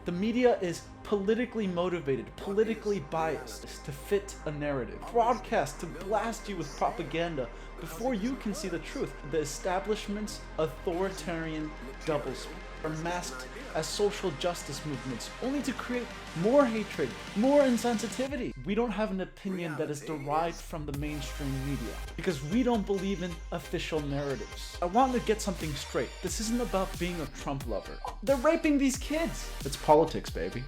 The media is politically motivated, politically biased to fit a narrative. Broadcast to blast you with propaganda before you can see the truth. The establishment's authoritarian doublespeak are masked as social justice movements, only to create more hatred, more insensitivity. We don't have an opinion that is derived from the mainstream media because we don't believe in official narratives. I want to get something straight. This isn't about being a Trump lover. They're raping these kids. It's politics, baby.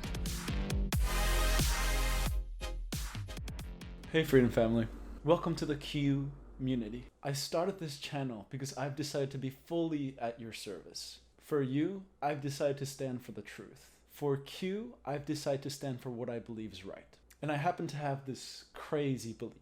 Hey, Freedom Family. Welcome to the community. I started this channel because I've decided to be fully at your service. For you, I've decided to stand for the truth. For Q, I've decided to stand for what I believe is right. And I happen to have this crazy belief.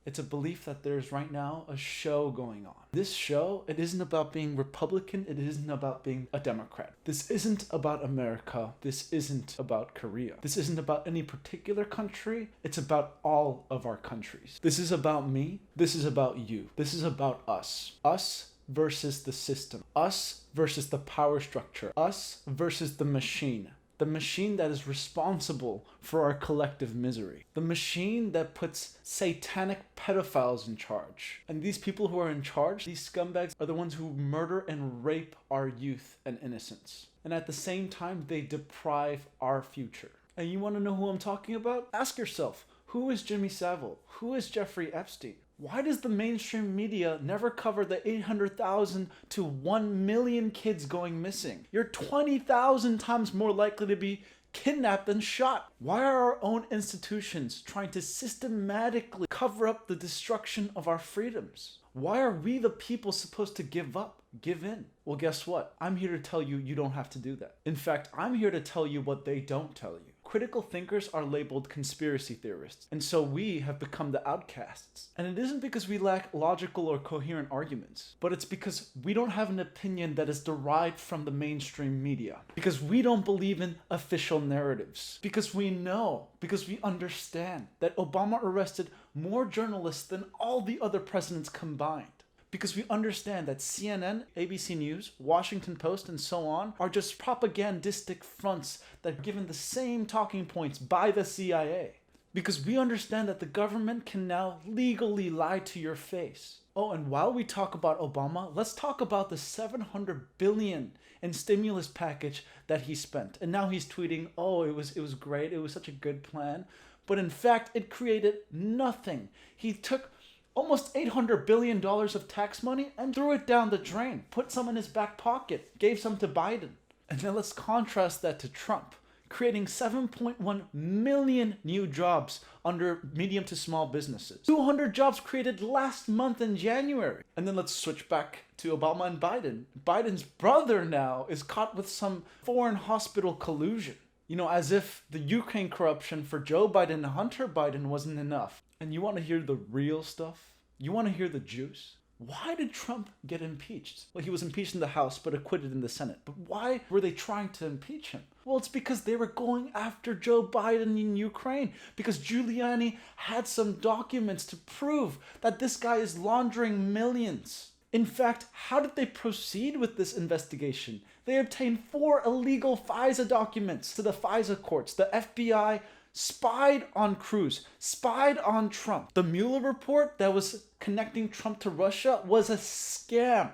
It's a belief that there's right now a show going on. This show, it isn't about being Republican, it isn't about being a Democrat. This isn't about America, this isn't about Korea. This isn't about any particular country, it's about all of our countries. This is about me, this is about you, this is about us. Us versus the system. Us versus the power structure. Us versus the machine. The machine that is responsible for our collective misery. The machine that puts satanic pedophiles in charge. And these people who are in charge, these scumbags, are the ones who murder and rape our youth and innocence. And at the same time, they deprive our future. And you want to know who I'm talking about? Ask yourself, who is Jimmy Savile? Who is Jeffrey Epstein? Why does the mainstream media never cover the 800,000 to 1 million kids going missing? You're 20,000 times more likely to be kidnapped than shot. Why are our own institutions trying to systematically cover up the destruction of our freedoms? Why are we the people supposed to give up, give in? Well, guess what? I'm here to tell you, you don't have to do that. In fact, I'm here to tell you what they don't tell you. Critical thinkers are labeled conspiracy theorists, and so we have become the outcasts. And it isn't because we lack logical or coherent arguments, but it's because we don't have an opinion that is derived from the mainstream media. Because we don't believe in official narratives. Because we know, because we understand that Obama arrested more journalists than all the other presidents combined. Because we understand that CNN, ABC News, Washington Post, and so on are just propagandistic fronts that are given the same talking points by the CIA. Because we understand that the government can now legally lie to your face. Oh, and while we talk about Obama, let's talk about the $700 billion in stimulus package that he spent. And now he's tweeting, oh, it was great, it was such a good plan. But in fact, it created nothing. He took almost $800 billion of tax money and threw it down the drain, put some in his back pocket, gave some to Biden. And then let's contrast that to Trump, creating 7.1 million new jobs under medium to small businesses. 200 jobs created last month in January. And then let's switch back to Obama and Biden. Biden's brother now is caught with some foreign hospital collusion. You know, as if the Ukraine corruption for Joe Biden and Hunter Biden wasn't enough. And you want to hear the real stuff? You want to hear the juice? Why did Trump get impeached? Well, he was impeached in the House, but acquitted in the Senate. But why were they trying to impeach him? Well, it's because they were going after Joe Biden in Ukraine. Because Giuliani had some documents to prove that this guy is laundering millions. In fact, how did they proceed with this investigation? They obtained 4 illegal FISA documents to the FISA courts. The FBI spied on Cruz, spied on Trump. The Mueller report that was connecting Trump to Russia was a scam.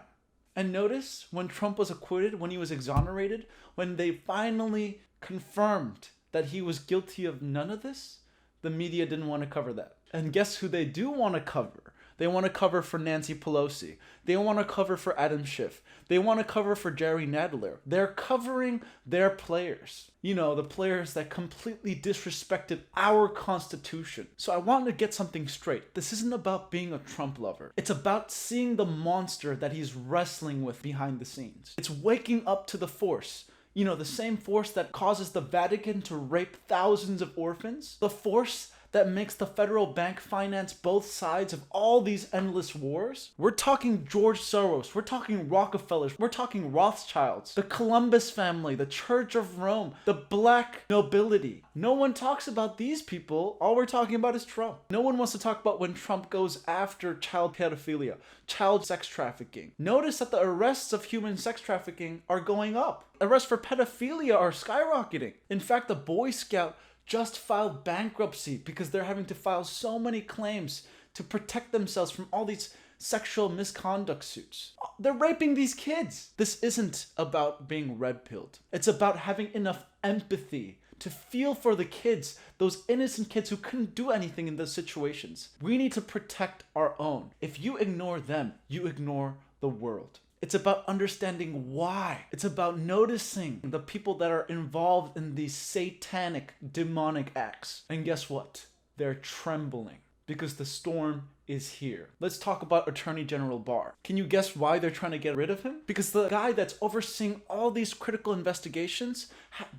And notice when Trump was acquitted, when he was exonerated, when they finally confirmed that he was guilty of none of this, the media didn't want to cover that. And guess who they do want to cover? They want to cover for Nancy Pelosi. They want to cover for Adam Schiff. They want to cover for Jerry Nadler. They're covering their players. You know, the players that completely disrespected our Constitution. So I want to get something straight. This isn't about being a Trump lover. It's about seeing the monster that he's wrestling with behind the scenes. It's waking up to the force. You know, the same force that causes the Vatican to rape thousands of orphans. The force that makes the federal bank finance both sides of all these endless wars? We're talking George Soros, we're talking Rockefellers, we're talking Rothschilds, the Columbus family, the Church of Rome, the black nobility. No one talks about these people. All we're talking about is Trump. No one wants to talk about when Trump goes after child pedophilia, child sex trafficking. Notice that the arrests of human sex trafficking are going up. Arrests for pedophilia are skyrocketing. In fact, the Boy Scout just filed bankruptcy because they're having to file so many claims to protect themselves from all these sexual misconduct suits. They're raping these kids. This isn't about being red-pilled. It's about having enough empathy to feel for the kids, those innocent kids who couldn't do anything in those situations. We need to protect our own. If you ignore them, you ignore the world. It's about understanding why. It's about noticing the people that are involved in these satanic, demonic acts. And guess what? They're trembling because the storm is here. Let's talk about Attorney General Barr. Can you guess why they're trying to get rid of him? Because the guy that's overseeing all these critical investigations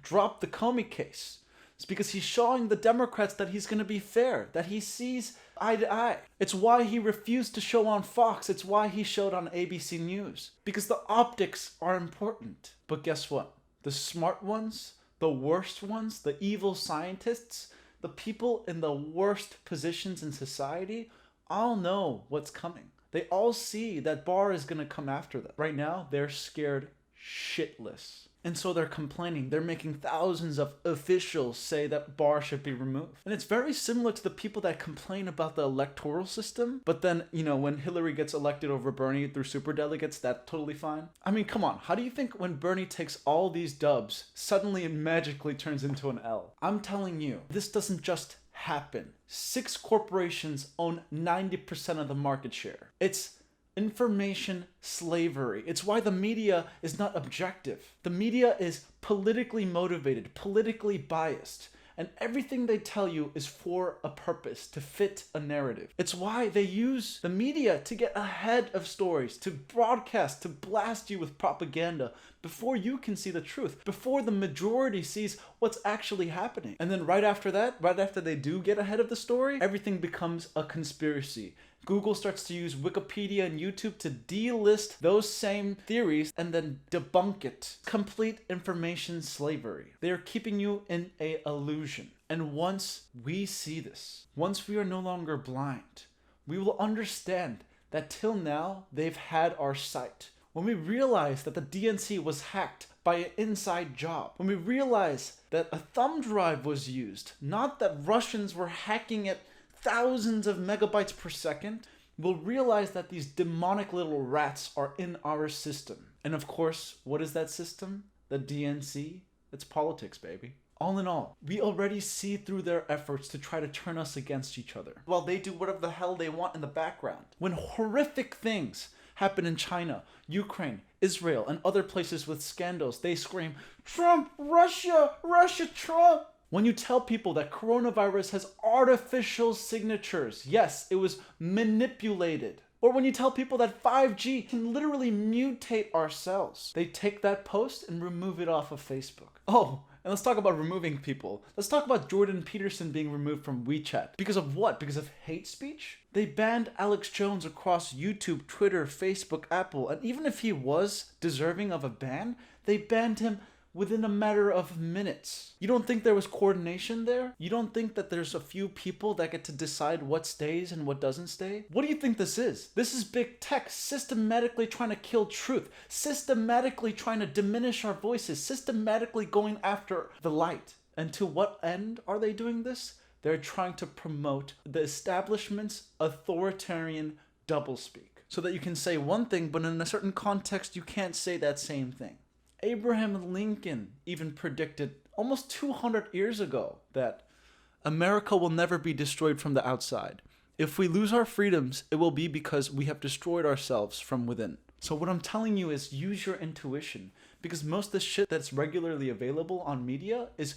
dropped the Comey case. It's because he's showing the Democrats that he's going to be fair, that he sees eye to eye. It's why he refused to show on Fox. It's why he showed on ABC News. Because the optics are important. But guess what? The smart ones, the worst ones, the evil scientists, the people in the worst positions in society all know what's coming. They all see that Barr is going to come after them. Right now, they're scared shitless. And so they're complaining. They're making thousands of officials say that Barr should be removed. And it's very similar to the people that complain about the electoral system. But then, when Hillary gets elected over Bernie through superdelegates, that's totally fine. I mean, come on. How do you think when Bernie takes all these dubs, suddenly it magically turns into an L? I'm telling you, this doesn't just happen. 6 corporations own 90% of the market share. It's information slavery. It's why the media is not objective. The media is politically motivated, politically biased, and everything they tell you is for a purpose, to fit a narrative. It's why they use the media to get ahead of stories, to broadcast, to blast you with propaganda before you can see the truth, before the majority sees what's actually happening. And then right after that, right after they do get ahead of the story, everything becomes a conspiracy. Google starts to use Wikipedia and YouTube to delist those same theories and then debunk it. Complete information slavery. They are keeping you in an illusion. And once we see this, once we are no longer blind, we will understand that till now they've had our sight. When we realize that the DNC was hacked by an inside job, when we realize that a thumb drive was used, not that Russians were hacking it thousands of megabytes per second, we'll realize that these demonic little rats are in our system. And of course, what is that system? The DNC? It's politics, baby. All in all, we already see through their efforts to try to turn us against each other, while they do whatever the hell they want in the background. When horrific things happen in China, Ukraine, Israel, and other places with scandals, they scream, "Trump, Russia, Russia, Trump." When you tell people that coronavirus has artificial signatures, yes, it was manipulated. Or when you tell people that 5G can literally mutate our cells, they take that post and remove it off of Facebook. Oh, and let's talk about removing people. Let's talk about Jordan Peterson being removed from WeChat. Because of what? Because of hate speech? They banned Alex Jones across YouTube, Twitter, Facebook, Apple, and even if he was deserving of a ban, they banned him within a matter of minutes. You don't think there was coordination there? You don't think that there's a few people that get to decide what stays and what doesn't stay? What do you think this is? This is big tech systematically trying to kill truth, systematically trying to diminish our voices, systematically going after the light. And to what end are they doing this? They're trying to promote the establishment's authoritarian doublespeak, so that you can say one thing, but in a certain context, you can't say that same thing. Abraham Lincoln even predicted almost 200 years ago that America will never be destroyed from the outside. If we lose our freedoms, it will be because we have destroyed ourselves from within. So what I'm telling you is use your intuition, because most of the shit that's regularly available on media is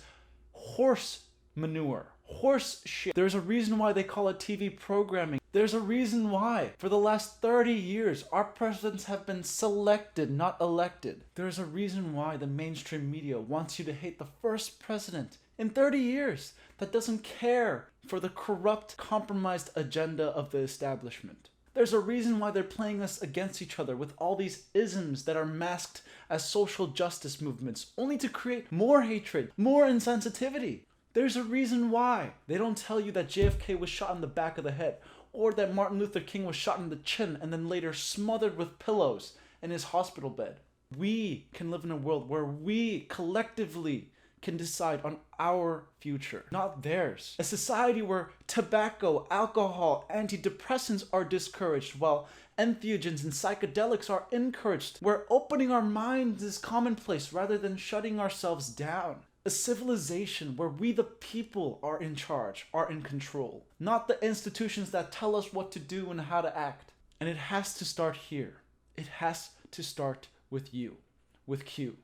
horse manure, horse shit. There's a reason why they call it TV programming. There's a reason why for the last 30 years our presidents have been selected, not elected. There's a reason why the mainstream media wants you to hate the first president in 30 years that doesn't care for the corrupt, compromised agenda of the establishment. There's a reason why they're playing us against each other with all these isms that are masked as social justice movements, only to create more hatred, more insensitivity. There's a reason why they don't tell you that JFK was shot in the back of the head, or that Martin Luther King was shot in the chin and then later smothered with pillows in his hospital bed. We can live in a world where we collectively can decide on our future, not theirs. A society where tobacco, alcohol, antidepressants are discouraged, while entheogens and psychedelics are encouraged, where opening our minds is commonplace rather than shutting ourselves down. A civilization where we the people are in charge, are in control, not the institutions that tell us what to do and how to act. And it has to start here. It has to start with you, with Q.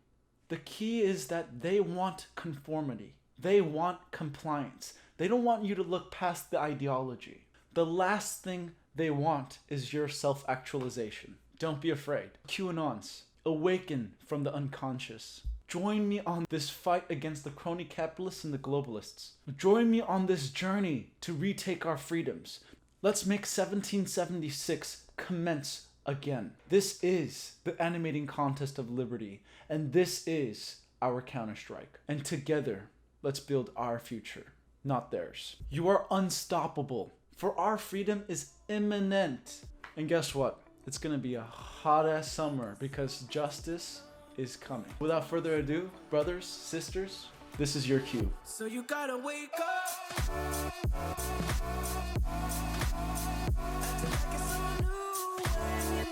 The key is that they want conformity. They want compliance. They don't want you to look past the ideology. The last thing they want is your self-actualization. Don't be afraid. QAnons, awaken from the unconscious. Join me on this fight against the crony capitalists and the globalists. Join me on this journey to retake our freedoms. Let's make 1776 commence again. This is the animating contest of liberty, and this is our Counter-Strike. And together, let's build our future, not theirs. You are unstoppable, for our freedom is imminent. And guess what? It's gonna be a hot-ass summer because justice is coming. Without further ado, brothers, sisters, this is your cue. So you gotta wake up. Acting like it's so new when you